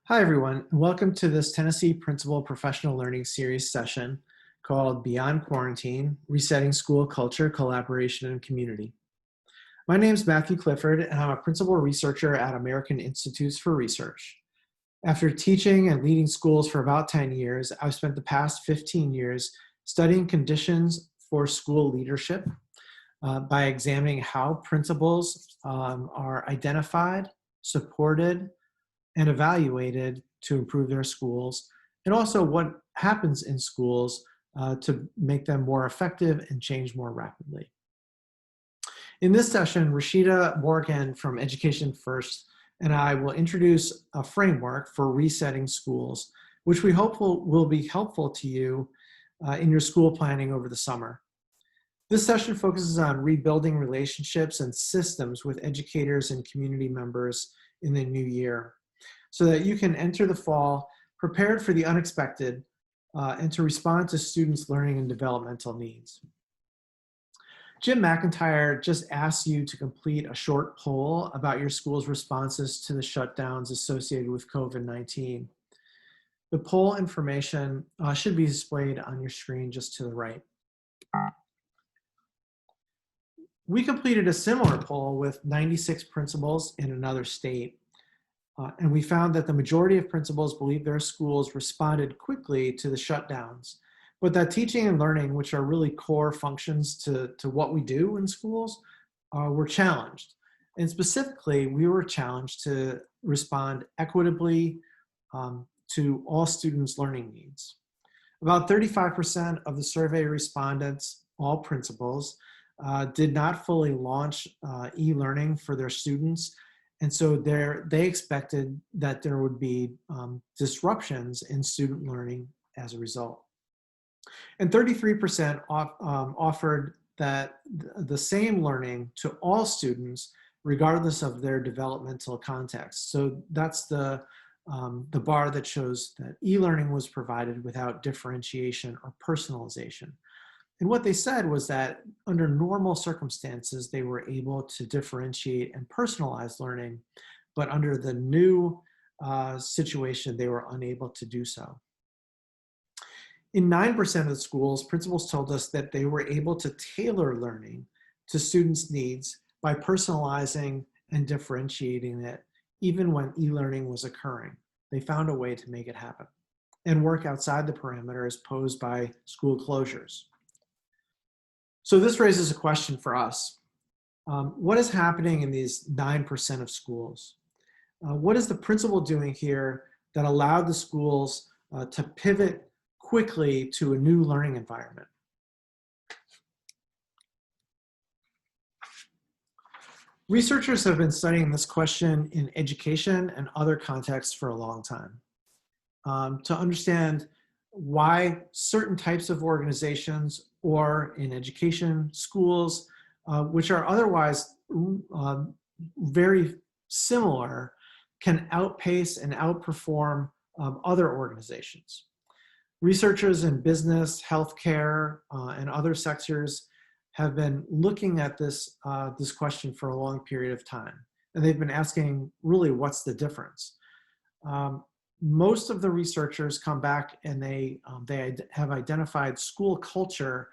Hi, everyone, and welcome to this Tennessee Principal Professional Learning Series session called Beyond Quarantine, Resetting School Culture, Collaboration, and Community. My name is Matthew Clifford, and I'm a principal researcher at American Institutes for Research. After teaching and leading schools for about 10 years, I've spent the past 15 years studying conditions for school leadership by examining how principals are identified, supported, and evaluated to improve their schools, and also what happens in schools to make them more effective and change more rapidly. In this session, Rashida Morgan from Education First and I will introduce a framework for resetting schools, which we hope will be helpful to you in your school planning over the summer. This session focuses on rebuilding relationships and systems with educators and community members in the new year, so that you can enter the fall prepared for the unexpected and to respond to students' learning and developmental needs. Jim McIntyre just asked you to complete a short poll about your school's responses to the shutdowns associated with COVID-19. The poll information should be displayed on your screen just to the right. We completed a similar poll with 96 principals in another state. And we found that the majority of principals believe their schools responded quickly to the shutdowns, but that teaching and learning, which are really core functions to what we do in schools, were challenged. And specifically, we were challenged to respond equitably to all students' learning needs. About 35% of the survey respondents, all principals, did not fully launch e-learning for their students. And so they expected that there would be disruptions in student learning as a result. And 33% offered that the same learning to all students, regardless of their developmental context. So that's the bar that shows that e-learning was provided without differentiation or personalization. And what they said was that under normal circumstances, they were able to differentiate and personalize learning, but under the new situation, they were unable to do so. In 9% of the schools, principals told us that they were able to tailor learning to students' needs by personalizing and differentiating it, even when e-learning was occurring. They found a way to make it happen and work outside the parameters posed by school closures. So this raises a question for us. What is happening in these 9% of schools? What is the principal doing here that allowed the schools to pivot quickly to a new learning environment? Researchers have been studying this question in education and other contexts for a long time to understand why certain types of organizations or in education, schools, which are otherwise very similar, can outpace and outperform other organizations. Researchers in business, healthcare, and other sectors have been looking at this question for a long period of time. And they've been asking, really, what's the difference? Most of the researchers come back and they have identified school culture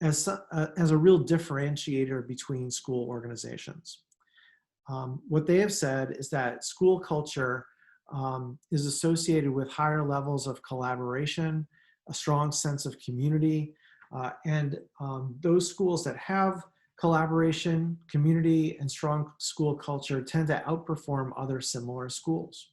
as a real differentiator between school organizations. What they have said is that school culture is associated with higher levels of collaboration, a strong sense of community, and those schools that have collaboration, community, and strong school culture tend to outperform other similar schools.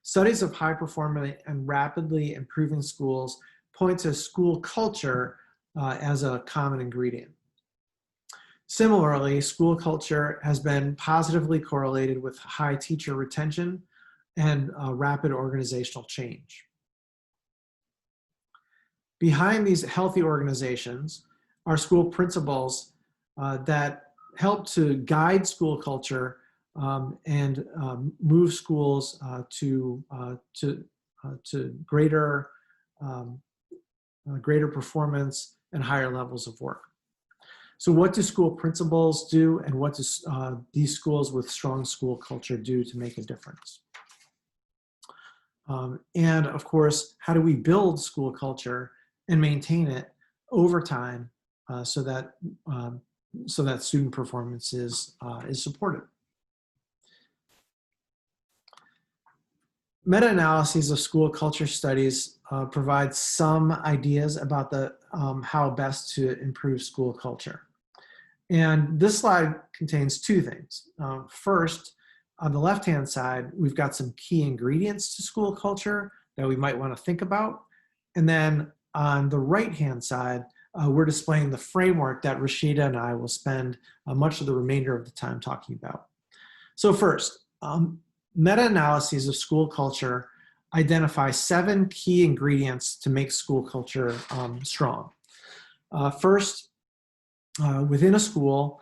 Studies of high-performing and rapidly improving schools point to school culture as a common ingredient. Similarly, school culture has been positively correlated with high teacher retention and rapid organizational change. Behind these healthy organizations are school principals that help to guide school culture and move schools to greater performance and higher levels of work. So what do school principals do, and what do these schools with strong school culture do to make a difference? And of course, how do we build school culture and maintain it over time so that student performance is supported. Meta-analyses of school culture studies provide some ideas about how best to improve school culture. And this slide contains two things. First, on the left-hand side, we've got some key ingredients to school culture that we might want to think about. And then on the right-hand side, we're displaying the framework that Rashida and I will spend much of the remainder of the time talking about. So first, meta-analyses of school culture identify 7 key ingredients to make school culture strong. First, within a school,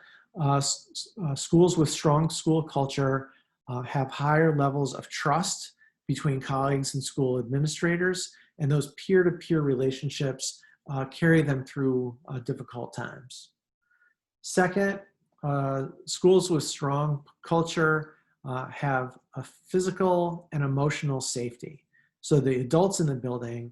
schools with strong school culture have higher levels of trust between colleagues and school administrators, and those peer-to-peer relationships carry them through difficult times. Second, schools with strong culture have a physical and emotional safety. So the adults in the building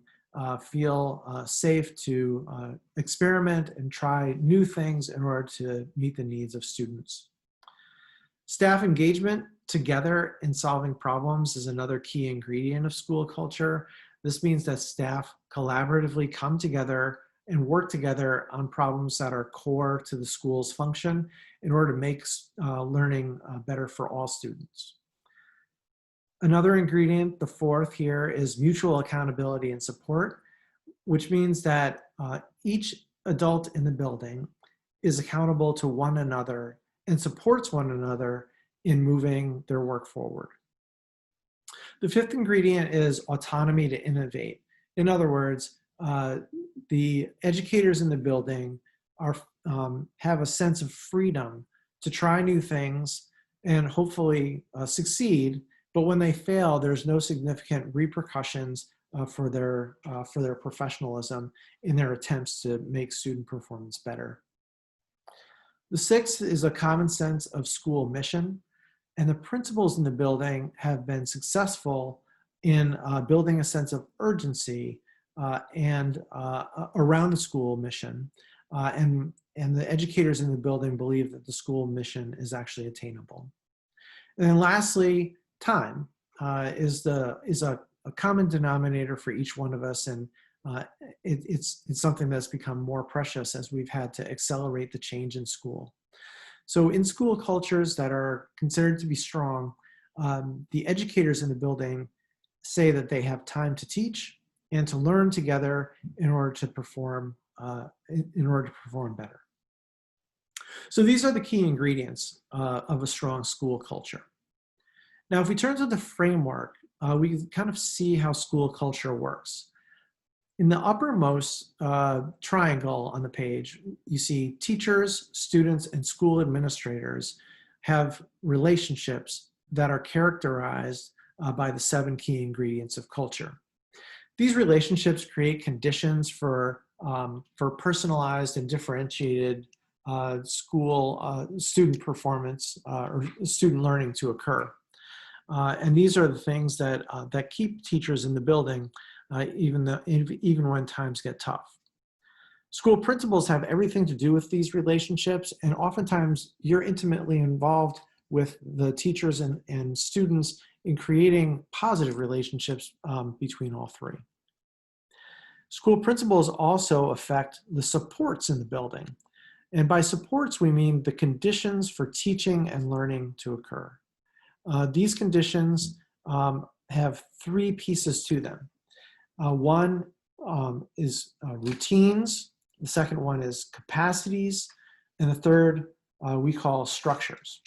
feel safe to experiment and try new things in order to meet the needs of students. Staff engagement together in solving problems is another key ingredient of school culture. This means that staff collaboratively come together and work together on problems that are core to the school's function in order to make learning better for all students. Another ingredient, the fourth here, is mutual accountability and support, which means that each adult in the building is accountable to one another and supports one another in moving their work forward. The fifth ingredient is autonomy to innovate. In other words, the educators in the building have a sense of freedom to try new things and hopefully succeed, but when they fail, there's no significant repercussions for their professionalism in their attempts to make student performance better. The sixth is a common sense of school mission, and the principals in the building have been successful in building a sense of urgency and around the school mission, and the educators in the building believe that the school mission is actually attainable. And then lastly, time is a common denominator for each one of us, and it's something that's become more precious as we've had to accelerate the change in school. So in school cultures that are considered to be strong, the educators in the building say that they have time to teach and to learn together in order to perform better. So these are the key ingredients of a strong school culture. Now, if we turn to the framework, we can kind of see how school culture works. In the uppermost triangle on the page, you see teachers, students, and school administrators have relationships that are characterized by the 7 key ingredients of culture. These relationships create conditions for personalized and differentiated student performance or student learning to occur. And these are the things that keep teachers in the building even when times get tough. School principals have everything to do with these relationships, and oftentimes you're intimately involved with the teachers and students in creating positive relationships between all 3. School principals also affect the supports in the building. And by supports, we mean the conditions for teaching and learning to occur. These conditions have 3 pieces to them. One is routines, the second one is capacities, and the third we call structures.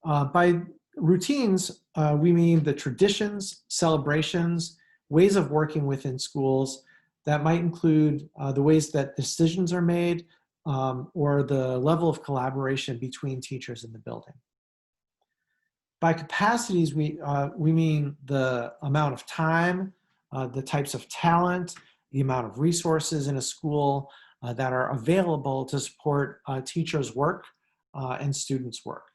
By routines, we mean the traditions, celebrations, ways of working within schools that might include the ways that decisions are made or the level of collaboration between teachers in the building. By capacities, we mean the amount of time, the types of talent, the amount of resources in a school that are available to support teachers' work and students' work.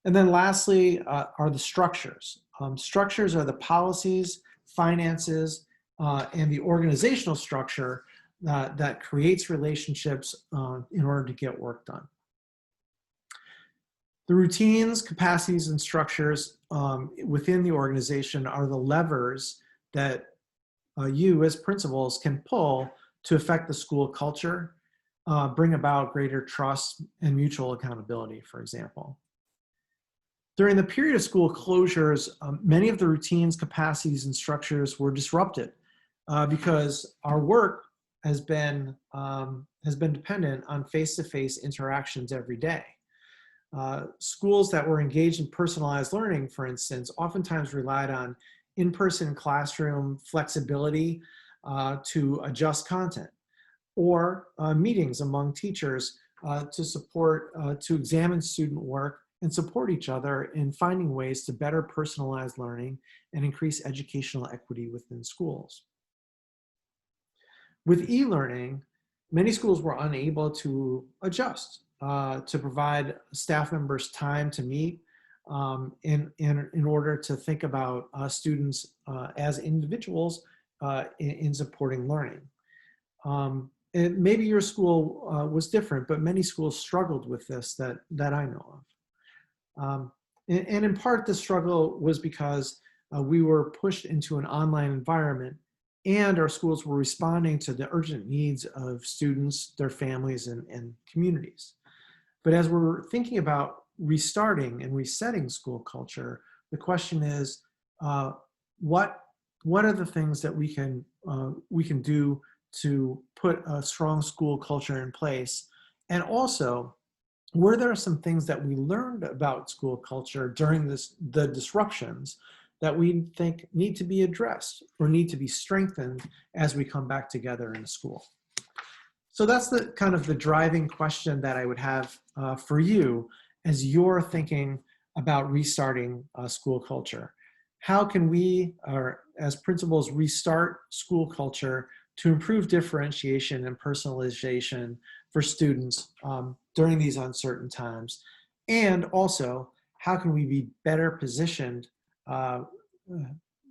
And then lastly are the structures. Structures are the policies, finances, and the organizational structure that creates relationships in order to get work done. The routines, capacities, and structures within the organization are the levers that you as principals can pull to affect the school culture, bring about greater trust and mutual accountability, for example. During the period of school closures, many of the routines, capacities, and structures were disrupted because our work has been dependent on face-to-face interactions every day. Schools that were engaged in personalized learning, for instance, oftentimes relied on in-person classroom flexibility to adjust content, or meetings among teachers to examine student work and support each other in finding ways to better personalize learning and increase educational equity within schools. With e-learning, many schools were unable to adjust to provide staff members time to meet in order to think about students as individuals in supporting learning. And maybe your school was different, but many schools struggled with this that I know of. And in part, the struggle was because we were pushed into an online environment, and our schools were responding to the urgent needs of students, their families, and communities. But as we're thinking about restarting and resetting school culture, the question is, what are the things that we can do to put a strong school culture in place? And also, were there some things that we learned about school culture during the disruptions that we think need to be addressed or need to be strengthened as we come back together in school? So that's the kind of the driving question that I would have for you as you're thinking about restarting school culture. How can we, as principals, restart school culture to improve differentiation and personalization for students during these uncertain times? And also, how can we be better positioned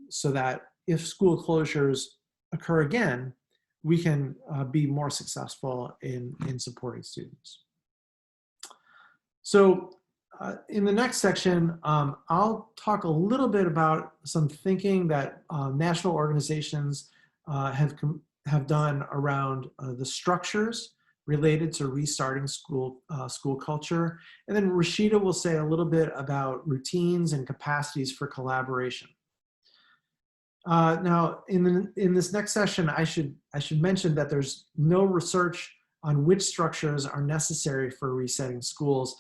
so that if school closures occur again, we can be more successful in supporting students? So in the next section, I'll talk a little bit about some thinking that national organizations have done around the structures related to restarting school culture. And then Rashida will say a little bit about routines and capacities for collaboration. Now, in this next session, I should mention that there's no research on which structures are necessary for resetting schools.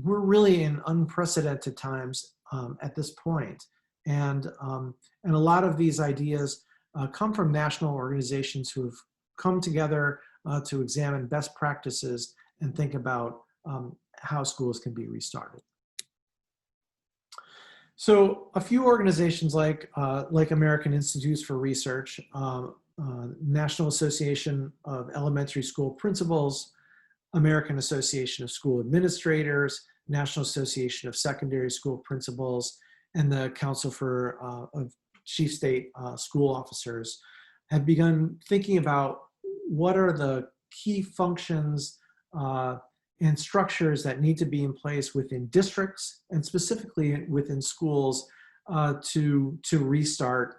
We're really in unprecedented times at this point, and a lot of these ideas come from national organizations who have come together to examine best practices and think about how schools can be restarted. So a few organizations like American Institutes for Research, National Association of Elementary School Principals, American Association of School Administrators, National Association of Secondary School Principals, and the Council of Chief State School Officers have begun thinking about what are the key functions and structures that need to be in place within districts and specifically within schools to restart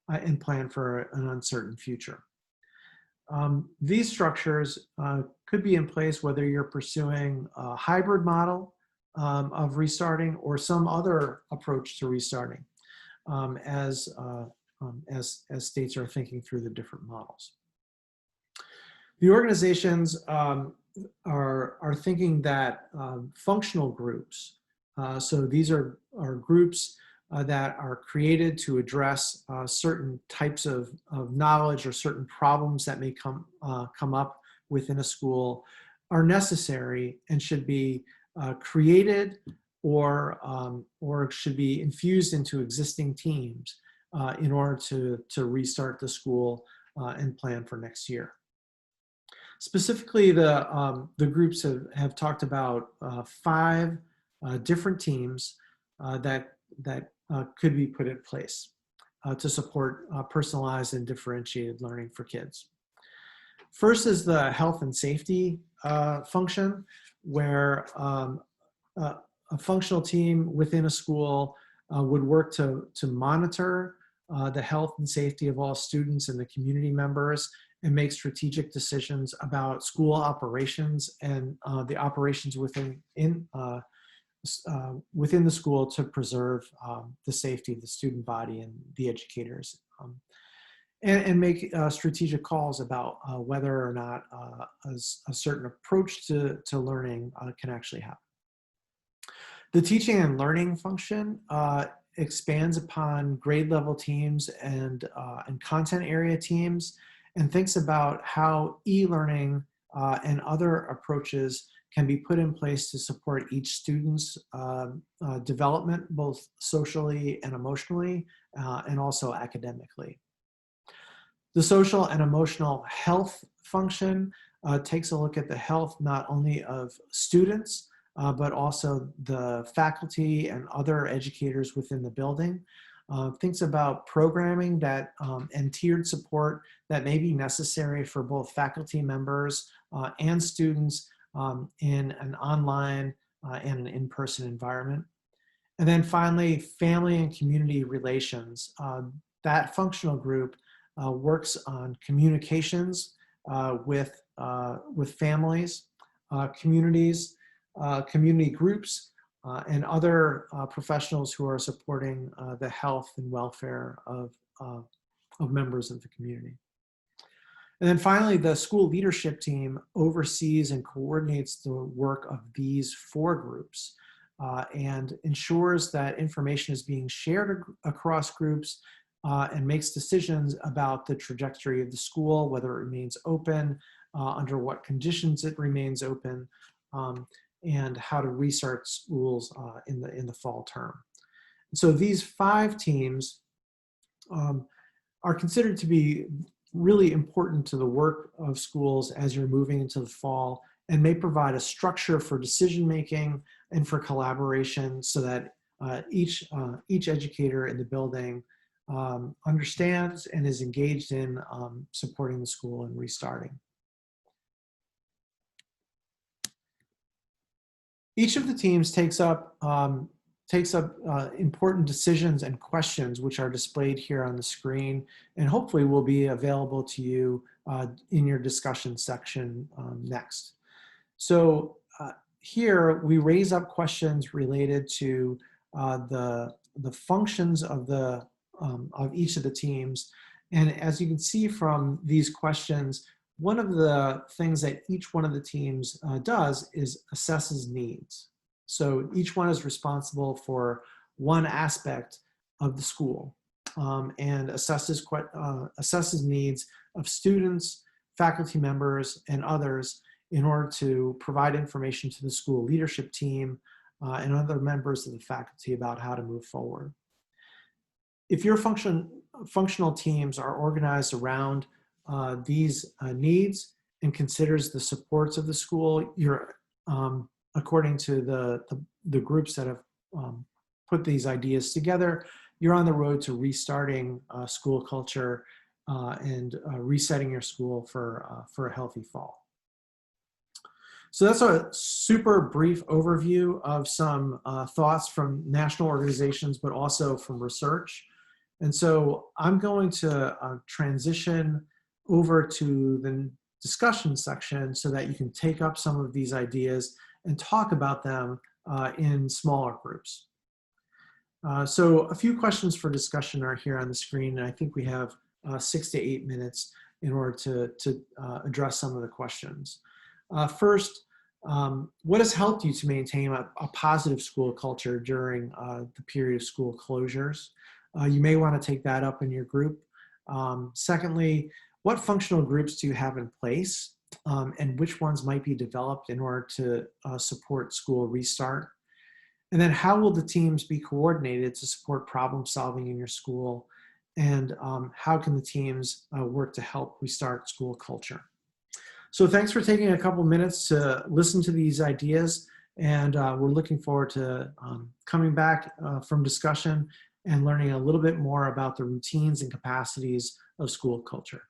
and plan for an uncertain future. These structures could be in place whether you're pursuing a hybrid model of restarting or some other approach to restarting as states are thinking through the different models. The organizations are thinking that functional groups, so these are groups that are created to address certain types of knowledge or certain problems that may come up within a school, are necessary and should be created or should be infused into existing teams in order to restart the school and plan for next year. Specifically, the groups have talked about 5 different teams that could be put in place to support personalized and differentiated learning for kids. First is the health and safety function, where a functional team within a school would work to monitor the health and safety of all students and the community members, and make strategic decisions about school operations and the operations within the school to preserve the safety of the student body and the educators, and make strategic calls about whether or not a certain approach to learning can actually happen. The teaching and learning function expands upon grade level teams and content area teams, and thinks about how e-learning and other approaches can be put in place to support each student's development, both socially and emotionally, and also academically. The social and emotional health function takes a look at the health not only of students, but also the faculty and other educators within the building. Thinks about programming that and tiered support that may be necessary for both faculty members and students in an online and an in-person environment. And then finally, family and community relations. That functional group works on communications with families, communities, community groups, and other professionals who are supporting the health and welfare of members of the community. And then finally, the school leadership team oversees and coordinates the work of these 4 groups and ensures that information is being shared across groups and makes decisions about the trajectory of the school, whether it remains open, under what conditions it remains open, and how to restart schools in the fall term. So these 5 teams are considered to be really important to the work of schools as you're moving into the fall, and may provide a structure for decision making and for collaboration, so that each educator in the building understands and is engaged in supporting the school and restarting. Each of the teams takes up important decisions and questions, which are displayed here on the screen, and hopefully will be available to you in your discussion section next. So here we raise up questions related to the functions of each of the teams. And as you can see from these questions, one of the things that each one of the teams does is assesses needs. So each one is responsible for one aspect of the school and assesses needs of students, faculty members, and others in order to provide information to the school leadership team and other members of the faculty about how to move forward. If your functional teams are organized around these needs and considers the supports of the school, you're according to the groups that have put these ideas together, you're on the road to restarting school culture and resetting your school for a healthy fall. So that's a super brief overview of some thoughts from national organizations, but also from research. And so I'm going to transition over to the discussion section so that you can take up some of these ideas and talk about them in smaller groups. So a few questions for discussion are here on the screen, and I think we have 6 to 8 minutes in order to address some of the questions. First, what has helped you to maintain a positive school culture during the period of school closures? You may want to take that up in your group. Secondly, what functional groups do you have in place, and which ones might be developed in order to support school restart? And then how will the teams be coordinated to support problem solving in your school? And how can the teams work to help restart school culture? So thanks for taking a couple minutes to listen to these ideas And we're looking forward to coming back from discussion and learning a little bit more about the routines and capacities of school culture.